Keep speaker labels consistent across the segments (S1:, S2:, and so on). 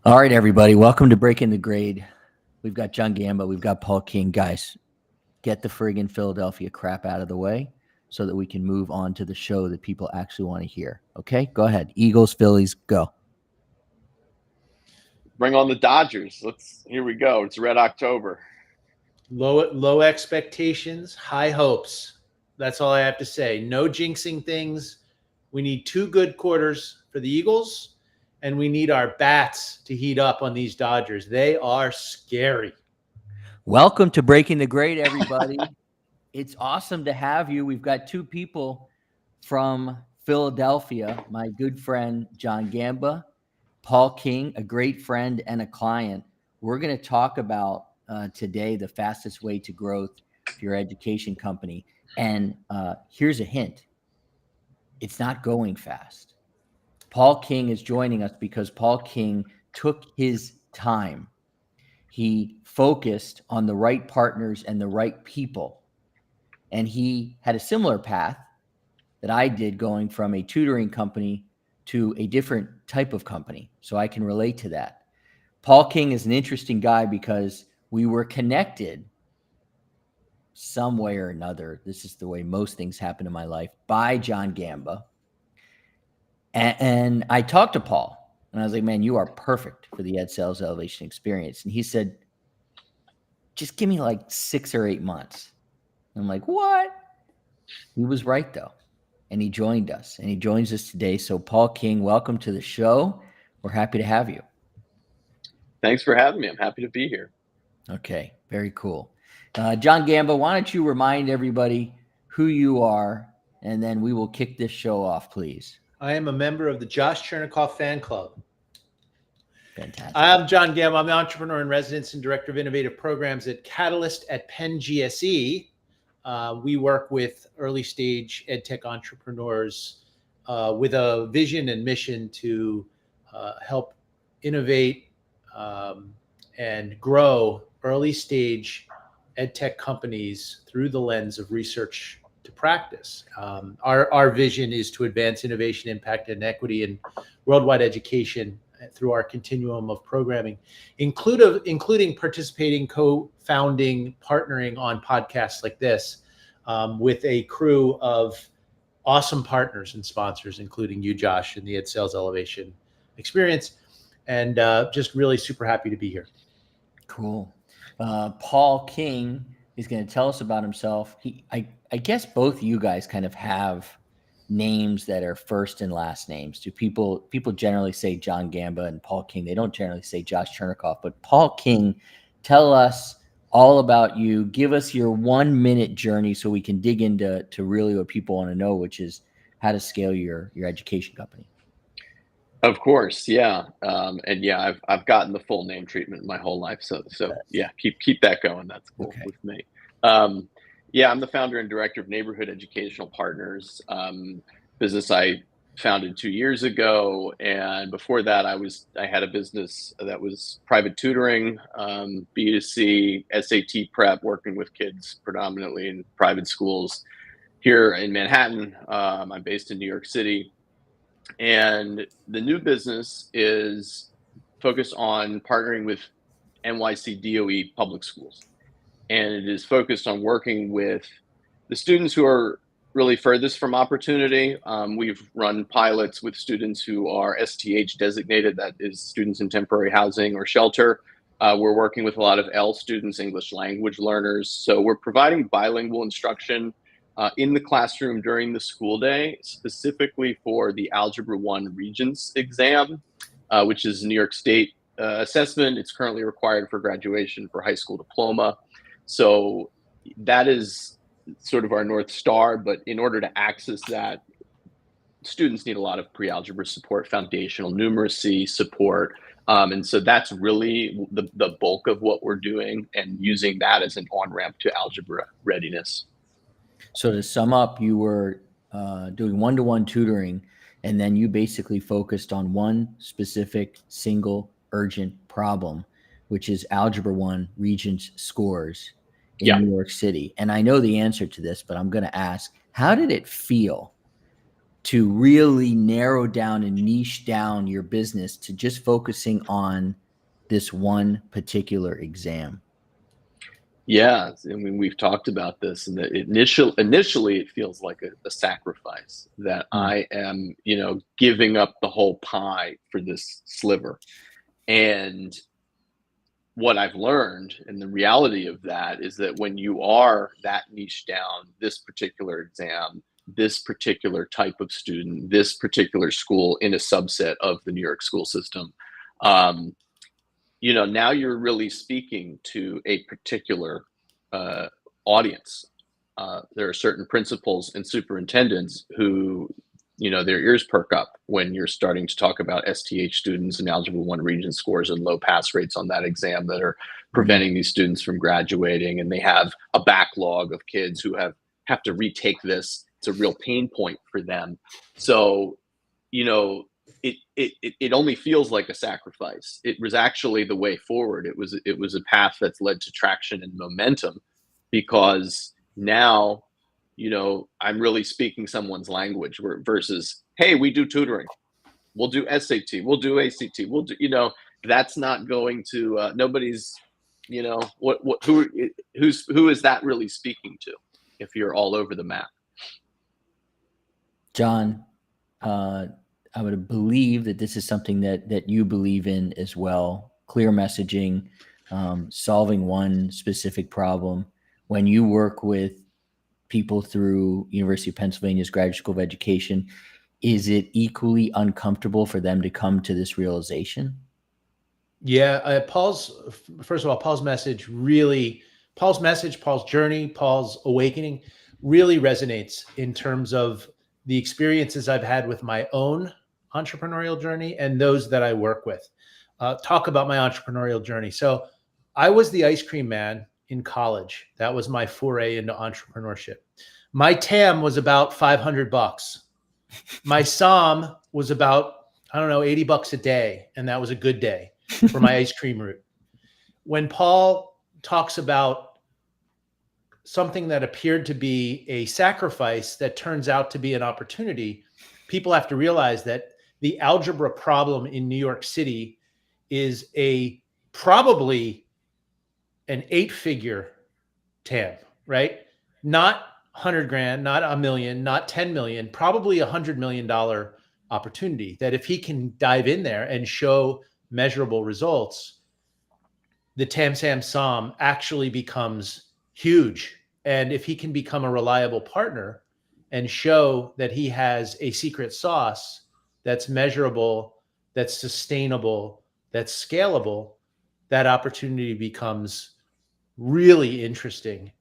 S1: All right, everybody. Welcome to Breaking the Grade. We've got John Gamba. We've got Paul King. Guys, get the friggin' Philadelphia crap out of the way so that we can move on to the show that people actually want to hear. Okay? Go ahead. Eagles, Phillies, go.
S2: Bring on the Dodgers. Here we go. It's Red October.
S3: Low expectations, high hopes. That's all I have to say. No jinxing things. We need 2 good quarters for the Eagles, and we need our bats to heat up on these Dodgers. They are scary.
S1: Welcome to Breaking the Grade, everybody. It's awesome to have you. We've got 2 people from Philadelphia, my good friend John Gamba, Paul King, a great friend and a client. We're going to talk about today the fastest way to growth for your education company. And here's a hint. It's not going fast. Paul King is joining us because Paul King took his time. He focused on the right partners and the right people. And he had a similar path that I did, going from a tutoring company to a different type of company. So I can relate to that. Paul King is an interesting guy because we were connected some way or another. This is the way most things happen in my life, by John Gamba. And I talked to Paul and I was like, man, you are perfect for the Ed Sales Elevation experience. And he said, just give me like 6 or 8 months. I'm like, what? He was right, though. And he joined us, and he joins us today. So Paul King, welcome to the show. We're happy to have you.
S2: Thanks for having me. I'm happy to be here.
S1: Okay, very cool. John Gamba, why don't you remind everybody who you are, and then we will kick this show off, please.
S3: I am a member of the Josh Chernikoff fan club.
S1: Fantastic.
S3: I'm John Gamba. I'm the entrepreneur in residence and director of innovative programs at Catalyst at Penn GSE. We work with early stage ed tech entrepreneurs with a vision and mission to help innovate and grow early stage ed tech companies through the lens of research to practice. Our vision is to advance innovation, impact, and equity in worldwide education through our continuum of programming, including participating, co-founding, partnering on podcasts like this with a crew of awesome partners and sponsors, including you, Josh, and the Ed Sales Elevation experience. And just really super happy to be here.
S1: Cool. Paul King is going to tell us about himself. I guess both you guys kind of have names that are first and last names. Do people generally say John Gamba and Paul King? They don't generally say Josh Chernikoff. But Paul King, tell us all about you. Give us your 1-minute journey so we can dig into really what people want to know, which is how to scale your education company.
S2: Of course, yeah, and yeah, I've gotten the full name treatment my whole life, so yeah, keep that going. That's cool with me. Yeah, I'm the founder and director of Neighborhood Educational Partners, business I founded 2 years ago, and before that, I had a business that was private tutoring, B2C, SAT prep, working with kids predominantly in private schools here in Manhattan. I'm based in New York City. And the new business is focused on partnering with NYC DOE public schools. And it is focused on working with the students who are really furthest from opportunity. We've run pilots with students who are STH designated, that is students in temporary housing or shelter. We're working with a lot of L students, English language learners. So we're providing bilingual instruction in the classroom during the school day, specifically for the Algebra 1 Regents exam, which is New York State assessment. It's currently required for graduation for high school diploma. So that is sort of our North Star, but in order to access that, students need a lot of pre-algebra support, foundational numeracy support. And so that's really the bulk of what we're doing, and using that as an on-ramp to algebra readiness.
S1: So to sum up, you were doing one-to-one tutoring, and then you basically focused on one specific, single, urgent problem, which is Algebra 1 Regents scores in New York City. And I know the answer to this, but I'm going to ask, how did it feel to really narrow down and niche down your business to just focusing on this one particular exam?
S2: Yeah, I mean, we've talked about this, and initially it feels like a sacrifice that I am, giving up the whole pie for this sliver. And what I've learned, and the reality of that, is that when you are that niche down, this particular exam, this particular type of student, this particular school in a subset of the New York school system, now you're really speaking to a particular audience. There are certain principals and superintendents who, their ears perk up when you're starting to talk about STH students and Algebra 1 Regent scores and low pass rates on that exam that are preventing these students from graduating. And they have a backlog of kids who have to retake this. It's a real pain point for them. So, it only feels like a sacrifice. It was actually the way forward. It was a path that's led to traction and momentum, because now, I'm really speaking someone's language versus, hey, we do tutoring, we'll do SAT, we'll do ACT, we'll do, that's not going to, nobody's, who is that really speaking to if you're all over the map?
S1: John, I would believe that this is something that you believe in as well. Clear messaging, solving one specific problem. When you work with people through University of Pennsylvania's Graduate School of Education, is it equally uncomfortable for them to come to this realization?
S3: Yeah, Paul's message, Paul's journey, Paul's awakening really resonates in terms of the experiences I've had with my own entrepreneurial journey and those that I work with. Talk about my entrepreneurial journey. So I was the ice cream man in college. That was my foray into entrepreneurship. My TAM was about $500. My SOM was about, $80 a day. And that was a good day for my ice cream route. When Paul talks about something that appeared to be a sacrifice that turns out to be an opportunity, people have to realize that the algebra problem in New York City is probably an 8-figure TAM, right? Not 100 grand, not $1 million, not 10 million, probably $100 million opportunity that if he can dive in there and show measurable results, the TAM SAM SOM actually becomes huge. And if he can become a reliable partner and show that he has a secret sauce that's measurable, that's sustainable, that's scalable, that opportunity becomes really interesting.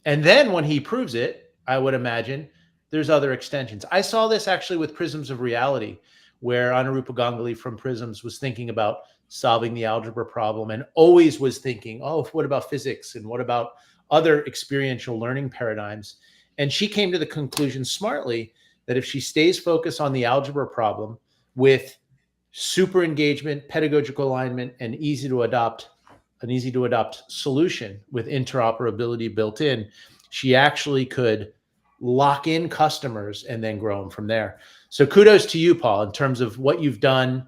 S3: And then when he proves it, I would imagine there's other extensions. I saw this actually with Prisms of Reality, where Anurupa Ganguly from Prisms was thinking about solving the algebra problem and always was thinking, oh, what about physics? And what about other experiential learning paradigms? And she came to the conclusion smartly that if she stays focused on the algebra problem with super engagement, pedagogical alignment, and an easy to adopt solution with interoperability built in, she actually could lock in customers and then grow them from there. So kudos to you, Paul, in terms of what you've done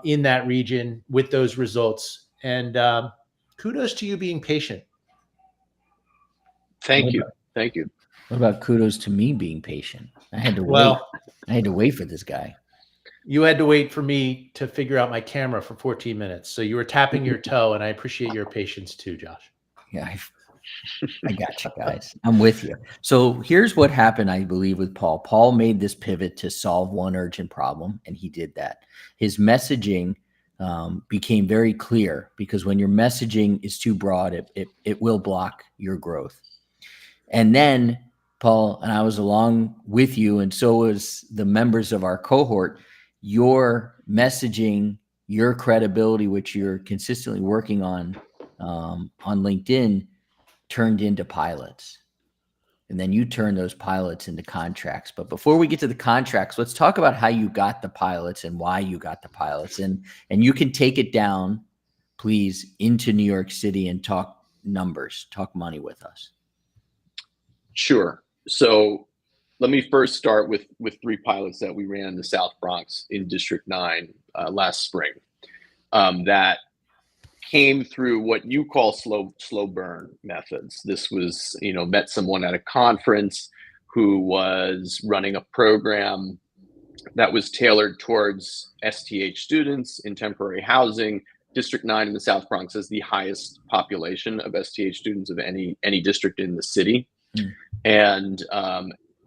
S3: in that region with those results. And kudos to you being patient.
S2: Thank you.
S1: What about kudos to me being patient? I had to wait. I had to wait for this guy.
S3: You had to wait for me to figure out my camera for 14 minutes. So you were tapping your toe, and I appreciate your patience too, Josh.
S1: Yeah, I got you guys. I'm with you. So here's what happened, I believe, with Paul. Paul made this pivot to solve one urgent problem, and he did that. His messaging became very clear, because when your messaging is too broad, it will block your growth. And then, Paul, and I was along with you, and so was the members of our cohort, your messaging, your credibility, which you're consistently working on LinkedIn, turned into pilots. And then you turn those pilots into contracts. But before we get to the contracts, let's talk about how you got the pilots and why you got the pilots. And you can take it down, please, into New York City and talk numbers, talk money with us.
S2: Sure. So let me first start with 3 pilots that we ran in the South Bronx in District 9 last spring. That came through what you call slow burn methods. This was, met someone at a conference who was running a program that was tailored towards STH students in temporary housing. District 9 in the South Bronx has the highest population of STH students of any district in the city. And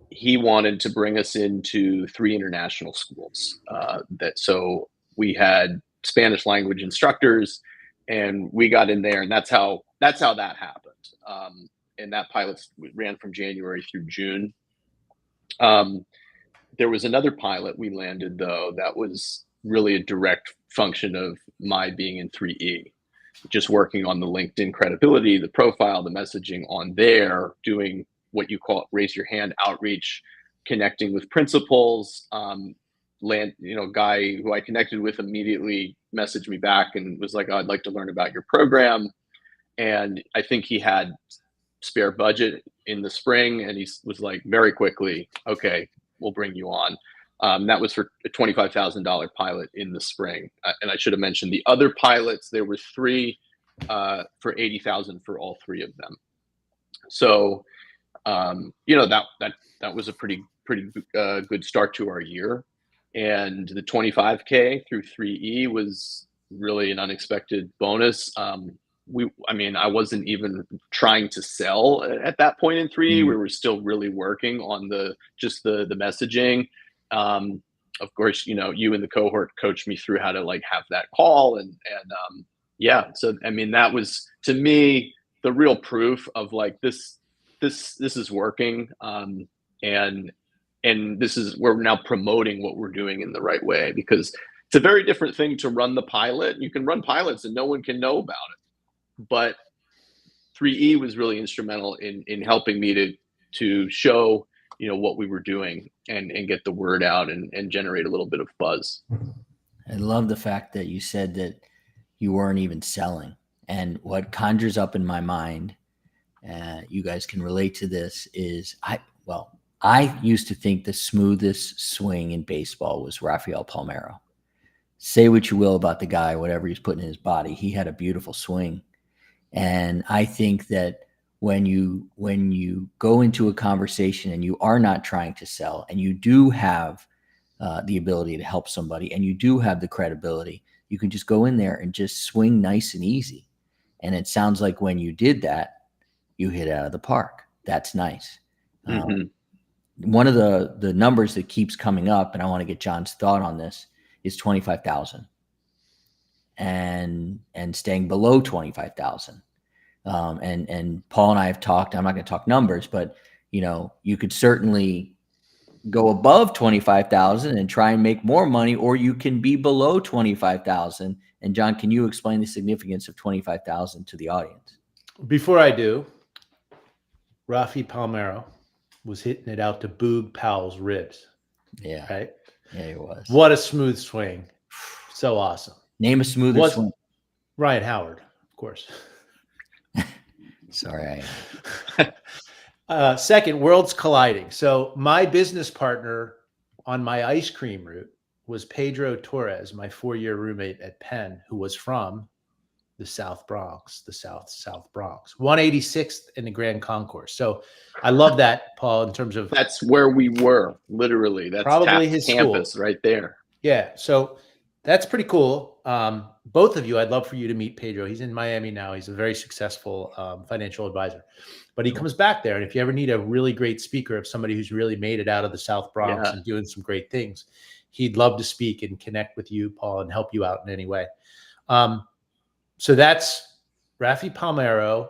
S2: he wanted to bring us into 3 international schools. So we had Spanish language instructors, and we got in there, and that's how that happened. And that pilot ran from January through June. There was another pilot we landed, though, that was really a direct function of my being in 3E, just working on the LinkedIn credibility, the profile, the messaging on there, doing what you call raise your hand outreach, connecting with principals. Guy who I connected with immediately messaged me back and was like, "Oh, I'd like to learn about your program." And I think he had spare budget in the spring, and he was like, very quickly, "Okay, we'll bring you on." That was for a $25,000 pilot in the spring. And I should have mentioned the other pilots. There were 3 for $80,000 for all 3 of them. So, that was a pretty good start to our year. And the 25K through 3E was really an unexpected bonus. I wasn't even trying to sell at that point in 3E. We were still really working on the messaging. Of course, you and the cohort coached me through how to have that call. So, that was, to me, the real proof of this is working. And we're now promoting what we're doing in the right way, because it's a very different thing to run the pilot. You can run pilots and no one can know about it. But 3E was really instrumental in helping me to show, what we were doing and get the word out and generate a little bit of buzz.
S1: I love the fact that you said that you weren't even selling. And what conjures up in my mind, you guys can relate to this, is I used to think the smoothest swing in baseball was Rafael Palmeiro. Say what you will about the guy, whatever he's putting in his body, he had a beautiful swing. And I think that when you go into a conversation and you are not trying to sell, and you do have the ability to help somebody, and you do have the credibility, you can just go in there and just swing nice and easy. And it sounds like when you did that, you hit out of the park. That's nice. One of the numbers that keeps coming up, and I want to get John's thought on this, is 25,000 and staying below 25,000. And Paul and I have talked, I'm not going to talk numbers, but you could certainly go above 25,000 and try and make more money, or you can be below 25,000. And John, can you explain the significance of 25,000 to the audience?
S3: Before I do, Rafi Palmeiro was hitting it out to Boog Powell's ribs.
S1: Yeah.
S3: Right?
S1: Yeah, it was.
S3: What a smooth swing. So awesome.
S1: Name a smoother swing.
S3: Ryan Howard, of course.
S1: Sorry.
S3: Second, worlds colliding. So my business partner on my ice cream route was Pedro Torres, my 4-year roommate at Penn, who was from the South Bronx, the South Bronx, 186th in the Grand Concourse. So I love that, Paul, in terms of...
S2: That's where we were, literally. That's
S3: probably his
S2: campus
S3: school.
S2: Right there.
S3: Yeah, so that's pretty cool. Both of you, I'd love for you to meet Pedro. He's in Miami now. He's a very successful financial advisor. But he comes back there, and if you ever need a really great speaker of somebody who's really made it out of the South Bronx and doing some great things, he'd love to speak and connect with you, Paul, and help you out in any way. So that's Rafi Palmeiro,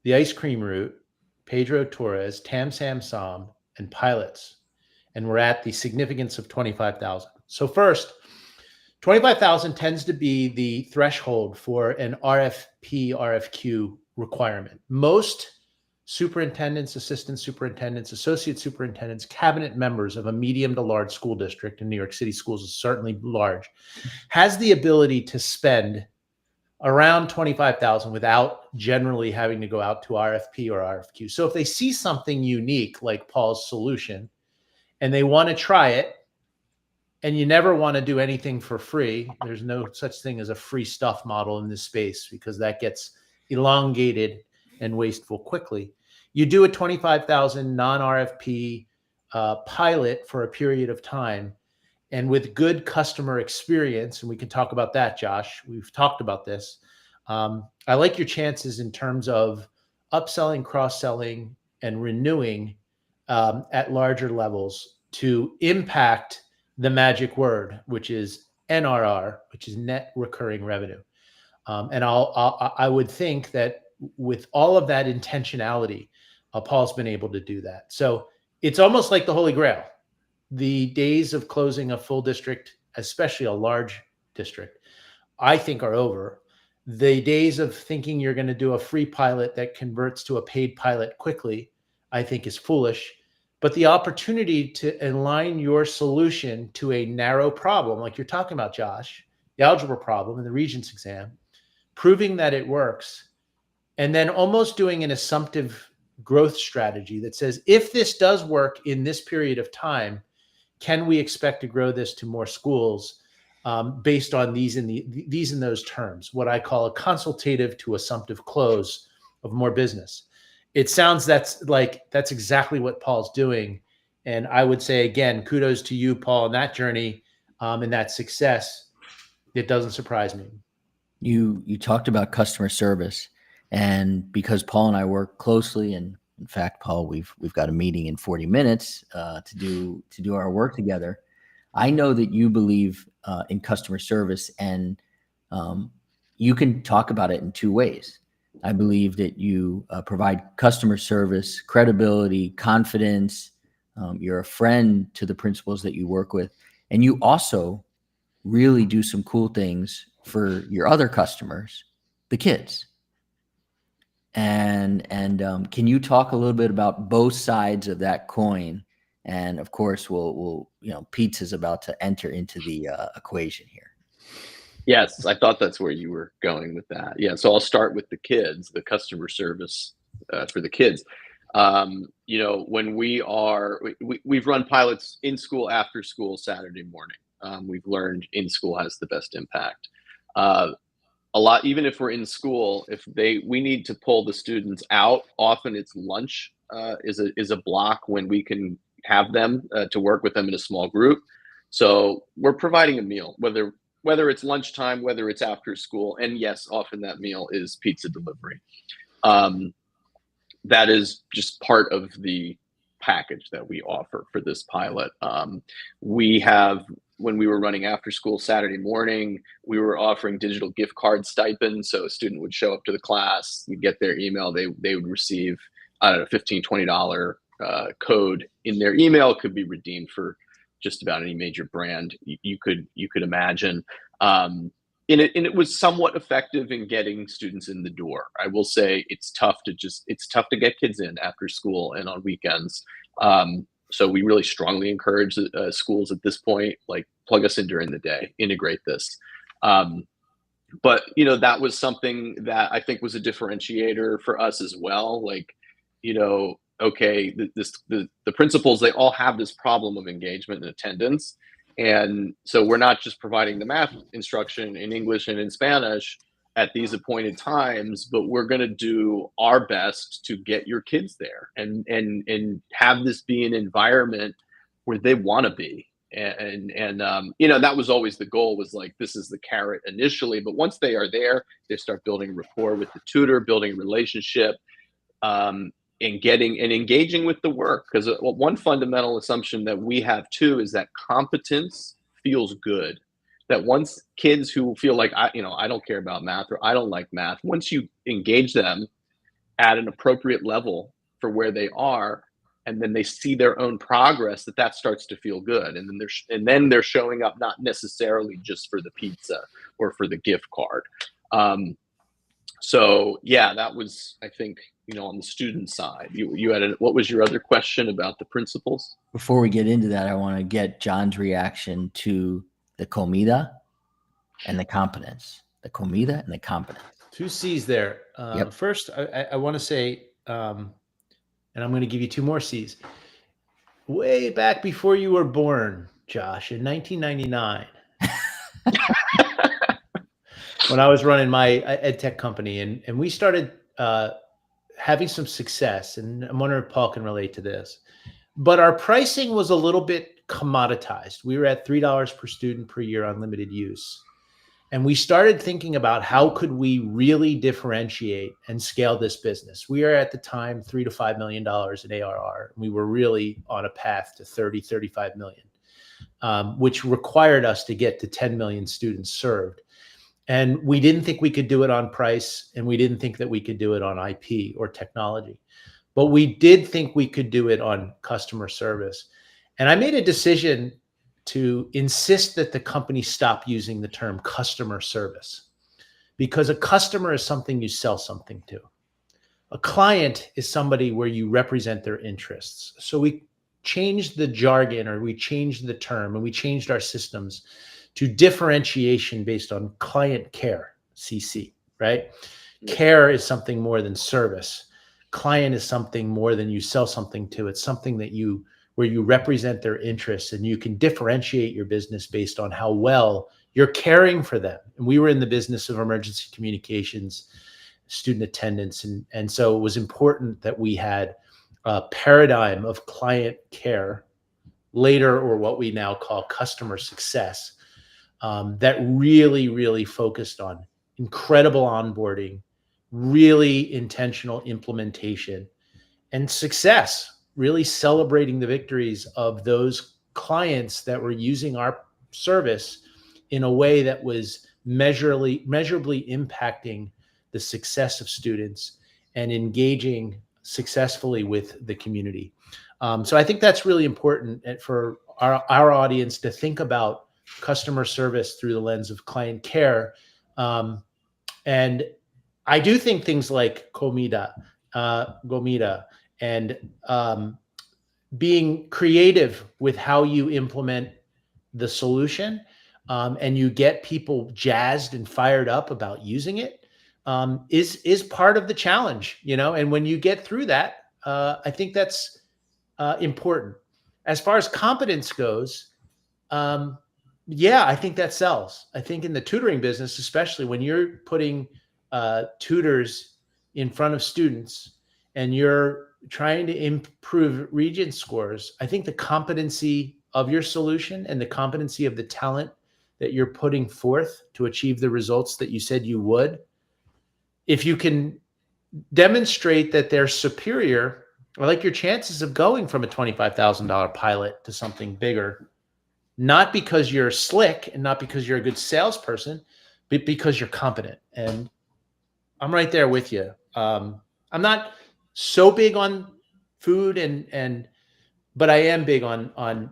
S3: the ice cream route, Pedro Torres, Tam Sam Sam, and pilots. And we're at the significance of 25,000. So first, 25,000 tends to be the threshold for an RFP, RFQ requirement. Most superintendents, assistant superintendents, associate superintendents, cabinet members of a medium to large school district, in New York City schools is certainly large, has the ability to spend around 25,000 without generally having to go out to RFP or RFQ. So if they see something unique like Paul's solution, and they want to try it, and you never want to do anything for free. There's no such thing as a free stuff model in this space because that gets elongated and wasteful quickly. You do a 25,000 non-RFP pilot for a period of time, and with good customer experience, and we can talk about that, Josh. We've talked about this. I like your chances in terms of upselling, cross-selling, and renewing at larger levels to impact the magic word, which is NRR, which is net recurring revenue. And I would think that with all of that intentionality, Paul's been able to do that. So it's almost like the Holy Grail. The days of closing a full district, especially a large district, I think are over. The days of thinking you're going to do a free pilot that converts to a paid pilot quickly, I think is foolish. But the opportunity to align your solution to a narrow problem, like you're talking about, Josh, the algebra problem in the Regents exam, proving that it works, and then almost doing an assumptive growth strategy that says, if this does work in this period of time, can we expect to grow this to more schools based on these and those terms, what I call a consultative to assumptive close of more business. It sounds that's exactly what Paul's doing. And I would say, again, kudos to you, Paul, in that journey and that success. It doesn't surprise me.
S1: You talked about customer service, and because Paul and I work closely, and in fact, Paul, we've got a meeting in 40 minutes to do our work together. I know that you believe in customer service, and you can talk about it in two ways. I believe that you provide customer service, credibility, confidence. You're a friend to the principals that you work with, and you also really do some cool things for your other customers, the kids. And can you talk a little bit about both sides of that coin? And of course, we'll Pete's about to enter into the equation here.
S2: Yes, I thought that's where you were going with that. Yeah, so I'll start with the kids, the customer service for the kids. When we've run pilots in school, after school, Saturday morning. We've learned in school has the best impact. A lot, even if we're in school, we need to pull the students out. Often it's lunch is a block when we can have them to work with them in a small group. So we're providing a meal, whether it's lunchtime, whether it's after school, and yes, often that meal is pizza delivery. That is just part of the package that we offer for this pilot. When we were running after school Saturday morning, we were offering digital gift card stipends. So a student would show up to the class, you'd get their email, they would receive, I don't know, $15, $20 code in their email. It could be redeemed for just about any major brand you could imagine. And it was somewhat effective in getting students in the door. I will say it's tough to get kids in after school and on weekends. So we really strongly encourage schools at this point, like, plug us in during the day, integrate this. But that was something that I think was a differentiator for us as well. Like, okay, the principals, they all have this problem of engagement and attendance. And so we're not just providing the math instruction in English and in Spanish at these appointed times, but we're going to do our best to get your kids there and have this be an environment where they want to be. And that was always the goal, was like, this is the carrot initially, but once they are there, they start building rapport with the tutor, building a relationship, and engaging with the work. Because one fundamental assumption that we have too is that competence feels good. That once kids who feel like, I don't care about math, or I don't like math, once you engage them at an appropriate level for where they are, and then they see their own progress, that starts to feel good. And then they're showing up not necessarily just for the pizza or for the gift card. So yeah, that was, I think, on the student side. You had what was your other question about the principals?
S1: Before we get into that, I want to get John's reaction to the comida and the competence. The comida and the competence.
S3: 2 C's there.
S1: Yep.
S3: First, I want to say, and I'm going to give you 2 more C's. way back before you were born, Josh, in 1999. When I was running my ed tech company, and we started having some success, and I'm wondering if Paul can relate to this, but our pricing was a little bit commoditized. We were at $3 per student per year on limited use. And we started thinking about how could we really differentiate and scale this business. We are at the time $3 to $5 million in ARR. We were really on a path to 30, 35 million, which required us to get to 10 million students served. And we didn't think we could do it on price, and we didn't think that we could do it on IP or technology. But we did think we could do it on customer service. And I made a decision to insist that the company stop using the term customer service, because a customer is something you sell something to. A client is somebody where you represent their interests. So we changed the jargon, or we changed the term, and we changed our systems to differentiation based on client care, CC, right? Care is something more than service. Client is something more than you sell something to. It's something that where you represent their interests, and you can differentiate your business based on how well you're caring for them. And we were in the business of emergency communications, student attendance. And so it was important that we had a paradigm of client care later, or what we now call customer success, that really, really focused on incredible onboarding, really intentional implementation, and success, really celebrating the victories of those clients that were using our service in a way that was measurably impacting the success of students and engaging successfully with the community. So I think that's really important for our audience to think about customer service through the lens of client care. And I do think things like Gomita, and being creative with how you implement the solution, and you get people jazzed and fired up about using it, is part of the challenge, and when you get through that, I think that's important. As far as competence goes, I think that sells. I think in the tutoring business, especially when you're putting tutors in front of students and you're trying to improve Regent scores, I think the competency of your solution and the competency of the talent that you're putting forth to achieve the results that you said you would, if you can demonstrate that they're superior, or like your chances of going from a $25,000 pilot to something bigger, not because you're slick and not because you're a good salesperson, but because you're competent. And I'm right there with you. I'm not so big on food, but I am big on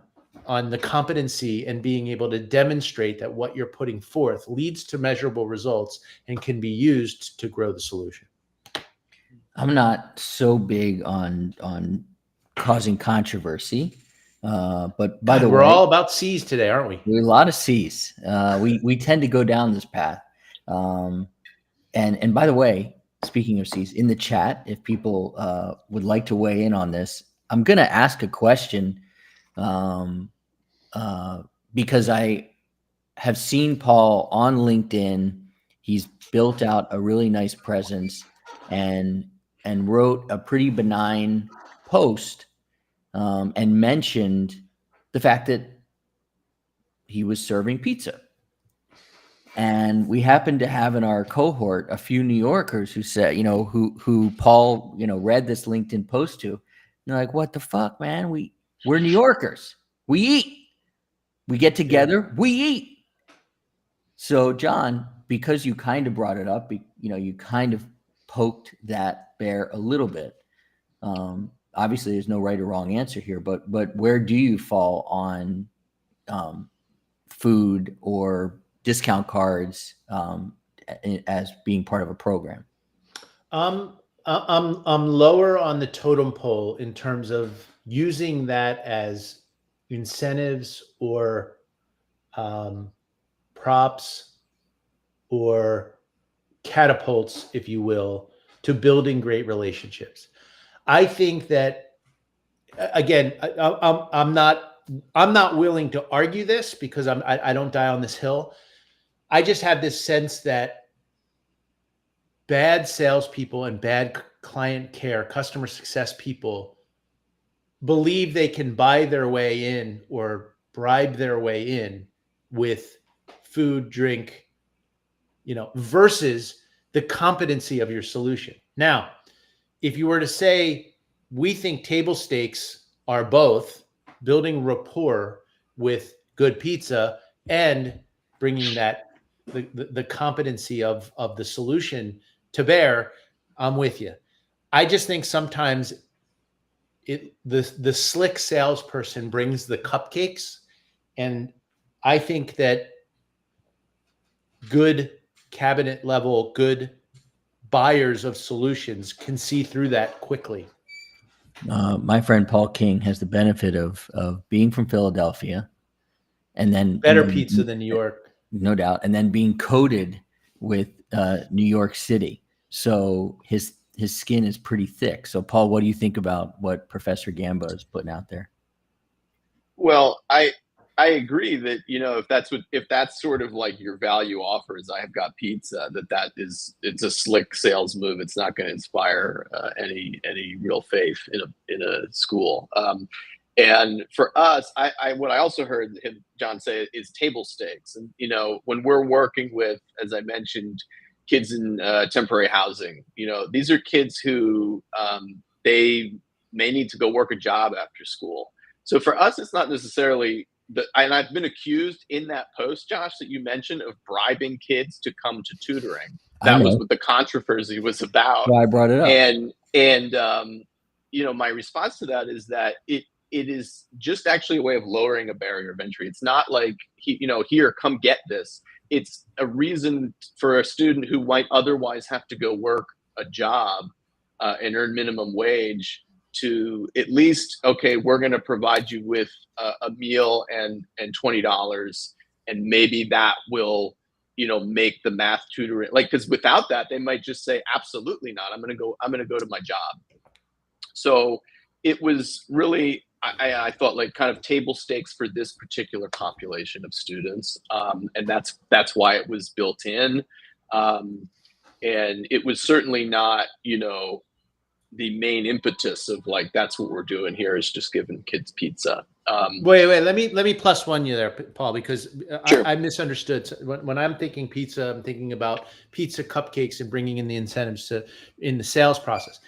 S3: the competency and being able to demonstrate that what you're putting forth leads to measurable results and can be used to grow the solution.
S1: I'm not so big on causing controversy, but by the way,
S3: we're all about C's today, aren't we?
S1: We're a lot of C's. We tend to go down this path. And by the way, speaking of C's, in the chat, if people would like to weigh in on this, I'm going to ask a question because I have seen Paul on LinkedIn. He's built out a really nice presence and wrote a pretty benign post and mentioned the fact that he was serving pizza. And we happened to have in our cohort a few New Yorkers who said, who Paul, read this LinkedIn post to. And they're like, what the fuck, man? We're New Yorkers. We eat. We get together. We eat. So, John, because you kind of brought it up, you kind of poked that bear a little bit. Obviously, there's no right or wrong answer here, but where do you fall on food or discount cards as being part of a program?
S3: I'm lower on the totem pole in terms of using that as incentives or props or catapults, if you will, to building great relationships. I think that again, I'm not willing to argue this because I don't die on this hill. I just have this sense that bad salespeople and bad client care, customer success people believe they can buy their way in or bribe their way in with food, drink, versus the competency of your solution. Now, if you were to say, we think table stakes are both building rapport with good pizza and bringing the competency of the solution to bear, I'm with you. I just think sometimes the slick salesperson brings the cupcakes, and I think that good cabinet level, good buyers of solutions can see through that quickly.
S1: My friend Paul King has the benefit of being from Philadelphia, and then
S3: better pizza than New York,
S1: no doubt, and then being coated with New York City. So his skin is pretty thick. So Paul, what do you think about what Professor Gamba is putting out there?
S2: Well, I agree that, if that's sort of like your value offer is I have got pizza, it's a slick sales move. It's not going to inspire any real faith in a school. And for us, what I also heard John say is table stakes. And, when we're working with, as I mentioned, kids in temporary housing, these are kids who they may need to go work a job after school. So for us, it's not necessarily and I've been accused in that post, Josh, that you mentioned of bribing kids to come to tutoring. That was what the controversy was about.
S1: Well, I brought it up.
S2: And my response to that is that it is just actually a way of lowering a barrier of entry. It's not like, here, come get this. It's a reason for a student who might otherwise have to go work a job and earn minimum wage to at least, okay, we're going to provide you with a meal and $20, and maybe that will, make the math tutoring, because without that, they might just say, absolutely not. I'm going to go to my job. So it was really, I thought, like, kind of table stakes for this particular population of students. And that's why it was built in. And it was certainly not, the main impetus of like, that's what we're doing here, is just giving kids pizza.
S3: Wait, let me plus one you there, Paul, because
S2: Sure.
S3: I misunderstood. When I'm thinking pizza, I'm thinking about pizza cupcakes and bringing in the incentives in the sales process.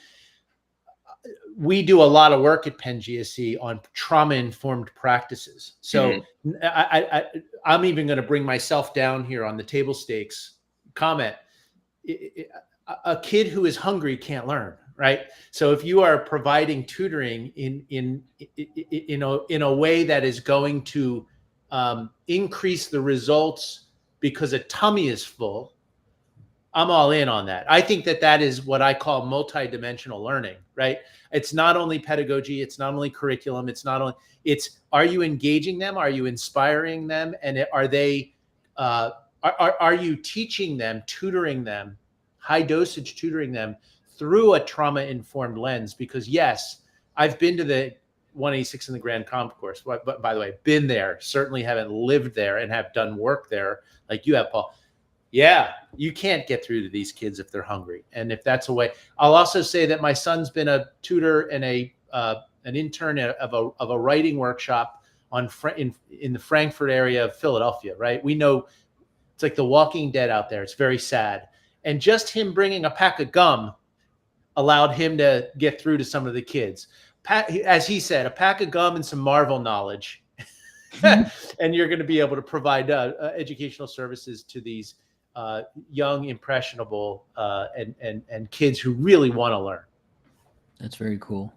S3: We do a lot of work at Penn GSE on trauma-informed practices. So I'm even going to bring myself down here on the table stakes comment. A kid who is hungry can't learn, right? So if you are providing tutoring in a way that is going to increase the results because a tummy is full, I'm all in on that. I think that is what I call multidimensional learning, right? It's not only pedagogy, it's not only curriculum, are you engaging them? Are you inspiring them? And are they, are you teaching them, tutoring them, high dosage tutoring them through a trauma-informed lens? Because yes, I've been to the 186 in the Grand Concourse, but by the way, been there, certainly haven't lived there and have done work there like you have, Paul. Yeah, you can't get through to these kids if they're hungry. And if that's a way, I'll also say that my son's been a tutor and an intern of a writing workshop in the Frankfurt area of Philadelphia, right? We know it's like The Walking Dead out there. It's very sad. And just him bringing a pack of gum allowed him to get through to some of the kids. As he said, a pack of gum and some Marvel knowledge. And you're going to be able to provide educational services to these young, impressionable, and kids who really want to learn.
S1: That's very cool.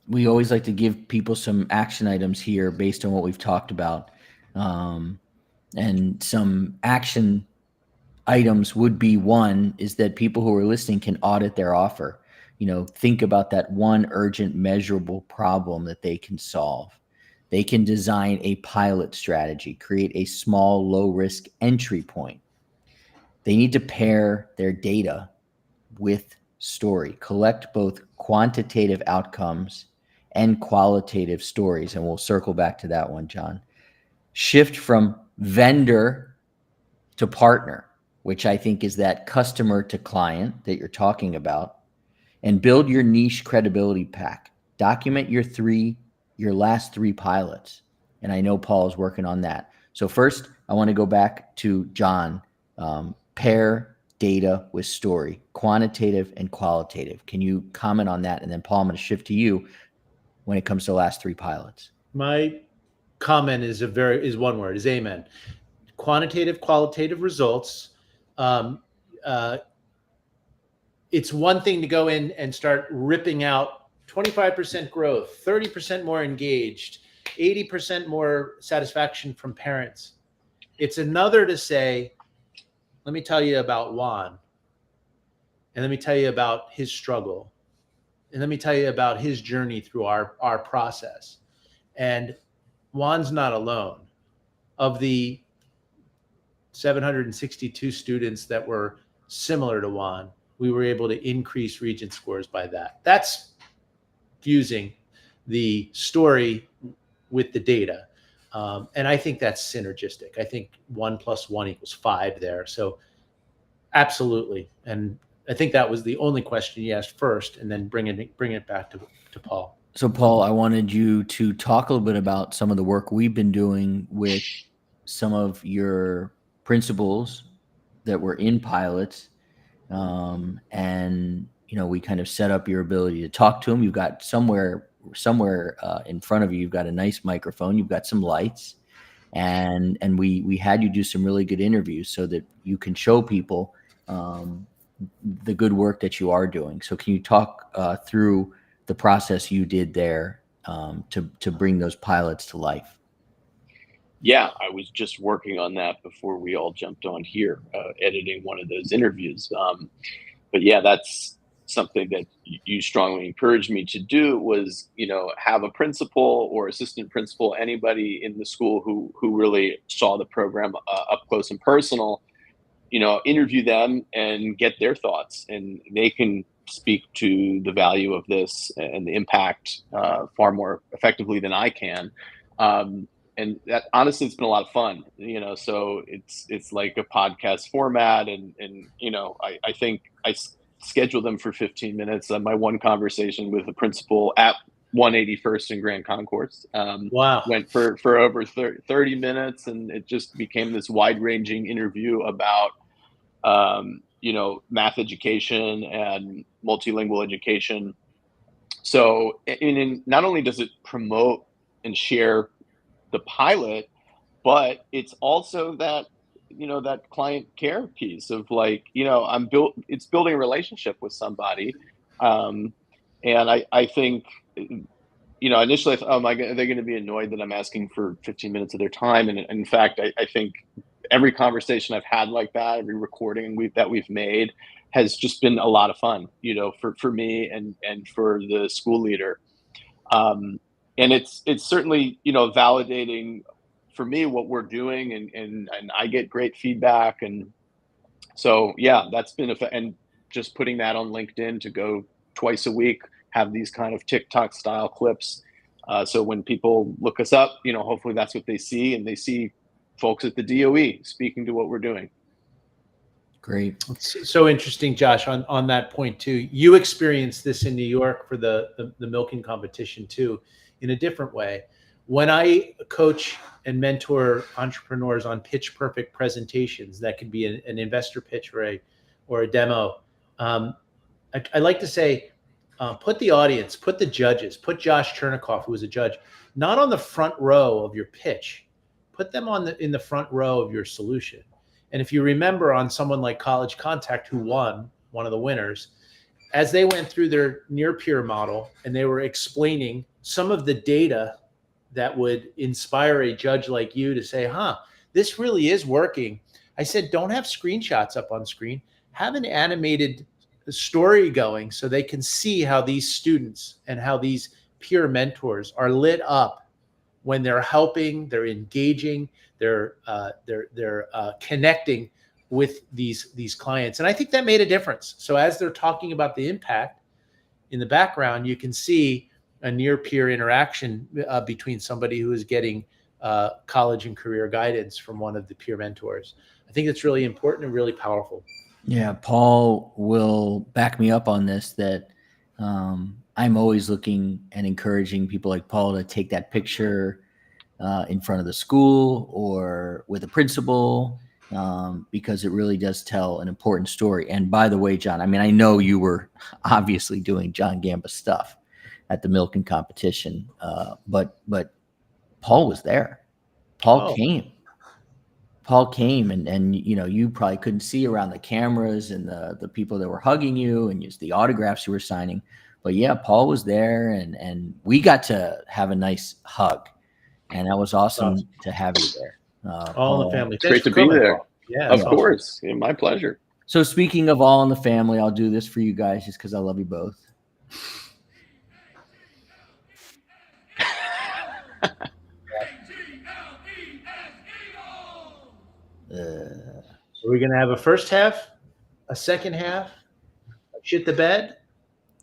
S1: We always like to give people some action items here based on what we've talked about. And some action items would be, one is that people who are listening can audit their offer. Think about that one urgent, measurable problem that they can solve. They can design a pilot strategy, create a small, low-risk entry point. They need to pair their data with story. Collect both quantitative outcomes and qualitative stories. And we'll circle back to that one, John. Shift from vendor to partner, which I think is that customer to client that you're talking about, and build your niche credibility pack. Document your last 3 pilots. And I know Paul is working on that. So first, I want to go back to John. Pair data with story, quantitative and qualitative. Can you comment on that? And then Paul, I'm going to shift to you when it comes to the last 3 pilots.
S3: My comment is one word, is amen. Quantitative, qualitative results. It's one thing to go in and start ripping out 25% growth, 30% more engaged, 80% more satisfaction from parents. It's another to say, let me tell you about Juan, and let me tell you about his struggle, and let me tell you about his journey through our process. And Juan's not alone. Of the 762 students that were similar to Juan, we were able to increase Regent scores by that. That's fusing the story with the data. And I think that's synergistic. I think 1 + 1 = 5 there. So absolutely. And I think that was the only question you asked first, and then bring it back to Paul.
S1: So Paul, I wanted you to talk a little bit about some of the work we've been doing with some of your principals that were in pilots. And, we kind of set up your ability to talk to them. You've got somewhere in front of you, you've got a nice microphone, you've got some lights, and we had you do some really good interviews so that you can show people the good work that you are doing. So can you talk through the process you did there to bring those pilots to life?
S2: Yeah, I was just working on that before we all jumped on here, editing one of those interviews. But yeah, that's something that you strongly encouraged me to do, was, have a principal or assistant principal, anybody in the school who really saw the program up close and personal, interview them and get their thoughts, and they can speak to the value of this and the impact far more effectively than I can. And that, honestly, it's been a lot of fun, so it's like a podcast format, and I think I scheduled them for 15 minutes. My one conversation with the principal at 181st and Grand Concourse
S3: Wow.
S2: went for over 30 minutes, and it just became this wide-ranging interview about math education and multilingual education. So not only does it promote and share the pilot, but it's also that that client care piece of it's building a relationship with somebody. And I think initially I thought, are they going to be annoyed that I'm asking for 15 minutes of their time? And in fact, I think every conversation I've had like that, every recording that we've made, has just been a lot of fun, for me and for the school leader. And it's certainly, validating for me what we're doing, and I get great feedback. And so, yeah, that's been and just putting that on LinkedIn to go twice a week, have these kind of TikTok style clips. So when people look us up, hopefully that's what they see, and they see folks at the DOE speaking to what we're doing.
S1: Great.
S3: It's so interesting, Josh, on that point too. You experienced this in New York for the milking competition too, in a different way. When I coach and mentor entrepreneurs on pitch perfect presentations, that could be an investor pitch or a demo. I like to say, put the audience, put the judges, put Josh Chernikoff, who was a judge, not on the front row of your pitch. Put them in the front row of your solution. And if you remember, on someone like College Contact, who won, one of the winners, as they went through their near peer model and they were explaining some of the data that would inspire a judge like you to say, this really is working. I said, don't have screenshots up on screen. Have an animated story going so they can see how these students and how these peer mentors are lit up when they're helping, they're engaging, they're connecting with these clients. And I think that made a difference. So as they're talking about the impact in the background, you can see a near peer interaction between somebody who is getting college and career guidance from one of the peer mentors. I think it's really important and really powerful.
S1: Yeah, Paul will back me up on this, that I'm always looking and encouraging people like Paul to take that picture in front of the school or with a principal, because it really does tell an important story. And by the way, John, I mean, I know you were obviously doing John Gamba stuff at the Milken competition, but Paul was there. Paul came. Paul came, and you know, you probably couldn't see around the cameras and the people that were hugging you and just the autographs you were signing. But yeah, Paul was there, and we got to have a nice hug, and that was awesome to have you there.
S3: All in the family.
S2: It's great to be there.
S3: Paul. Yeah,
S2: of course. Yeah, my pleasure.
S1: So speaking of all in the family, I'll do this for you guys just because I love you both.
S3: So we're going to have a first half, a second half, a shit the bed,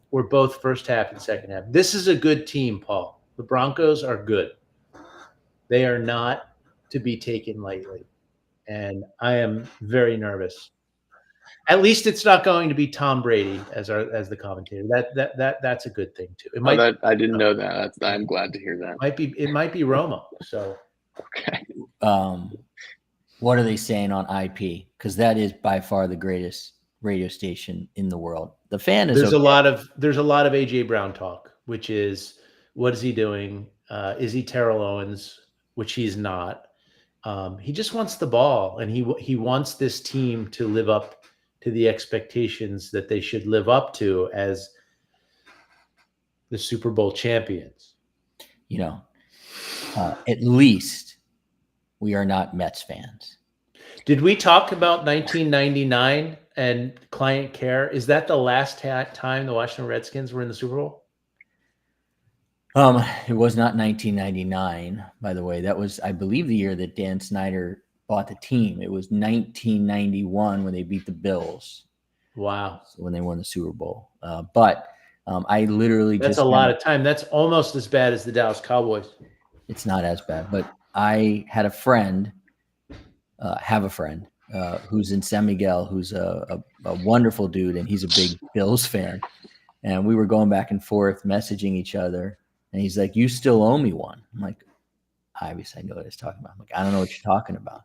S3: or both first half and second half. This is a good team, Paul. The Broncos are good. They are not to be taken lightly. And I am very nervous. At least it's not going to be Tom Brady as the commentator. That's a good thing too. It might.
S2: I didn't know that. I'm glad to hear that.
S3: It might be Romo. So
S2: okay.
S1: What are they saying on IP? Because that is by far the greatest radio station in the world. The Fan is. There's
S3: a lot of AJ Brown talk, which is, what is he doing? Is he Terrell Owens? Which he's not. He just wants the ball, and he wants this team to live up to the expectations that they should live up to as the Super Bowl champions.
S1: You know, at least we are not Mets fans.
S3: Did we talk about 1999 and client care? Is that the last time the Washington Redskins were in the Super Bowl?
S1: It was not 1999, by the way. That was, I believe, the year that Dan Snyder bought the team. It was 1991 when they beat the Bills.
S3: Wow.
S1: When they won the Super Bowl. But I literally
S3: That's a lot of time. That's almost as bad as the Dallas Cowboys.
S1: It's not as bad, but I had a friend, who's in San Miguel, who's a wonderful dude, and he's a big Bills fan. And we were going back and forth, messaging each other. And he's like, "You still owe me one." I'm like, obviously I know what he's talking about. I'm like, "I don't know what you're talking about."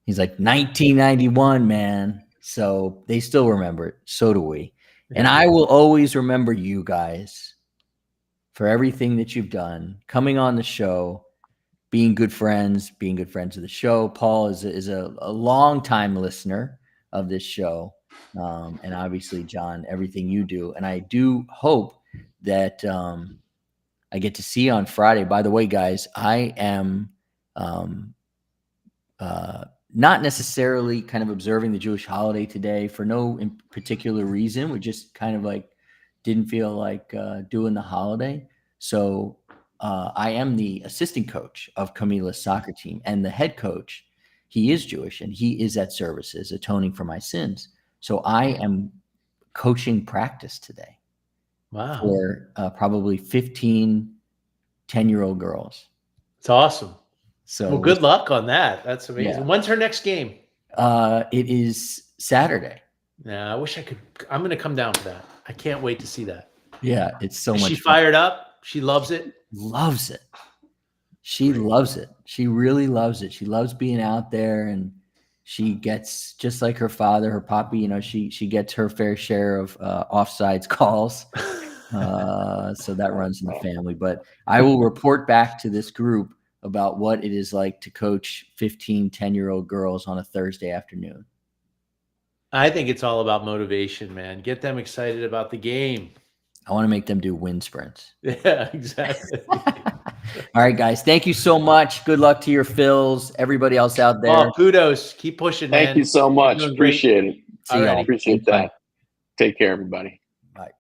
S1: He's like, 1991, man. So they still remember it. So do we. And I will always remember you guys for everything that you've done, coming on the show, being good friends of the show. Paul is a long-time listener of this show. And obviously, John, everything you do. And I do hope that I get to see you on Friday. By the way, guys, I am not necessarily kind of observing the Jewish holiday today for no in particular reason. We just kind of like didn't feel like doing the holiday. So I am the assistant coach of Camila's soccer team, and the head coach, he is Jewish, and he is at services atoning for my sins. So I am coaching practice today.
S3: Wow.
S1: For probably 15 10-year-old girls.
S3: It's awesome.
S1: So
S3: well, good luck on that. That's amazing. Yeah. When's her next game?
S1: It is Saturday.
S3: Yeah, I wish I could. I'm going to come down for that. I can't wait to see that.
S1: Yeah, it's so much
S3: fun. She fired up. She loves it.
S1: Loves it. She loves it. She really loves it. She loves being out there, and she gets, just like her father, her poppy, you know, she gets her fair share of offsides calls. So that runs in the family. But I will report back to this group about what it is like to coach 15 10-year-old girls on a Thursday afternoon.
S3: I think it's all about motivation, man. Get them excited about the game.
S1: I want to make them do wind sprints.
S3: Yeah, exactly.
S1: All right, guys. Thank you so much. Good luck to your Phils. Everybody else out there.
S3: Oh, kudos. Keep pushing, man.
S2: Thank you so much. Appreciate it.
S1: See y'all.
S2: Appreciate that. Take care, everybody.